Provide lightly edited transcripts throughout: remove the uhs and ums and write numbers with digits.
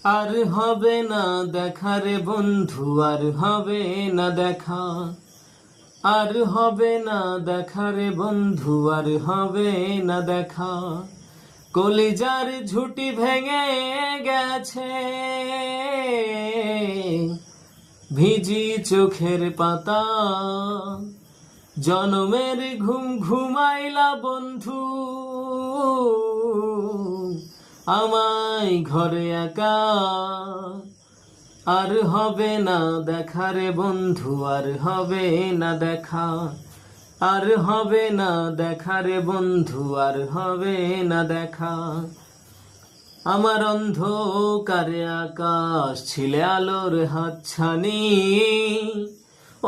আর হবে না দেখা রে বন্ধু, আর হবে না দেখা, আর হবে না দেখা রে বন্ধু, আর হবে না দেখা। কলিজার ঝুটি ভেঙে গেছে, ভিজি চোখের পাতা। জনমের ঘুম ঘুমাইলা বন্ধু, আমায় ঘরে একা। আর হবে না দেখা রে বন্ধু, আর হবে না দেখা, আর হবে না দেখা রে বন্ধু, আর হবে না দেখা। আমার অন্ধকারে আকাশ ছিলে আলোর হাতছানি,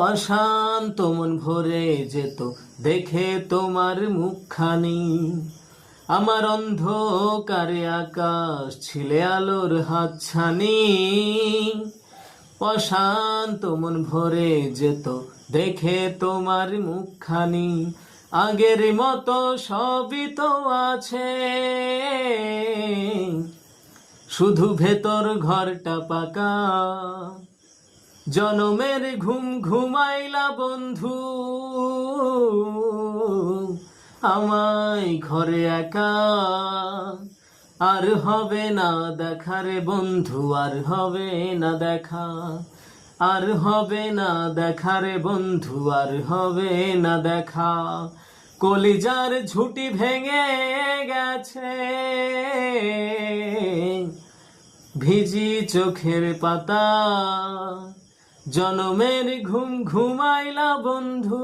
অশান্ত মন ভরে যেত দেখে তোমার মুখখানি। আমার অন্ধকারে আকাশ ছিলে আলোর হাতছানি, অশান্ত মন ভরে যেত দেখে তোমার মুখখানি। আগের মতো সবই তো আছে, শুধু ভেতর ঘরটা পাকা। জনমের ঘুম ঘুমাইলা বন্ধু, আমায় ঘরে একা। আর হবে না দেখা রে বন্ধু, আর হবে না দেখা, আর হবে না দেখা রে বন্ধু, আর হবে না দেখা। কলিজার ঝুটি ভেঙে গেছে, ভিজি চোখের পাতা। জনমের ঘুম ঘুমাইলা বন্ধু,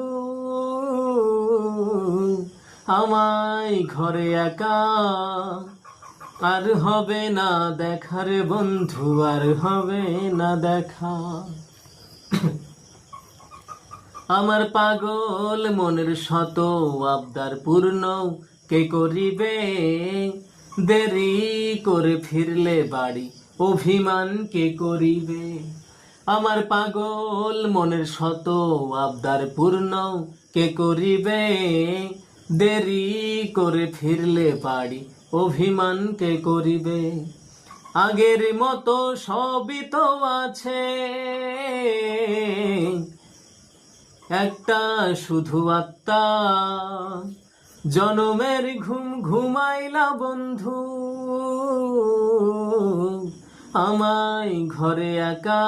আমায় ঘরে একা। আর হবে না দেখা রে বন্ধু, আর হবে না দেখা। আমার পাগল মনের শত আবদার পূর্ণ কে করিবে? দেরি করে ফিরলে বাড়ি অভিমান কে করিবে? আমার পাগল মনের শত আবদার পূর্ণ কে করিবে? দেরি করে ফিরলে বাড়ি অভিমান কে করিবে? আগের মতো সবই তো আছে, একটা শুধু আত্মা। জনমের ঘুম ঘুমাইলা বন্ধু, আমায় ঘরে একা।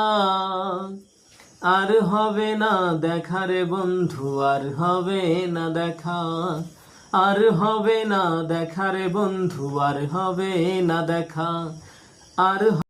আর হবে না দেখা রে বন্ধু, আর হবে না দেখা, আর হবে না দেখা রে বন্ধু, আর হবে না দেখা, আর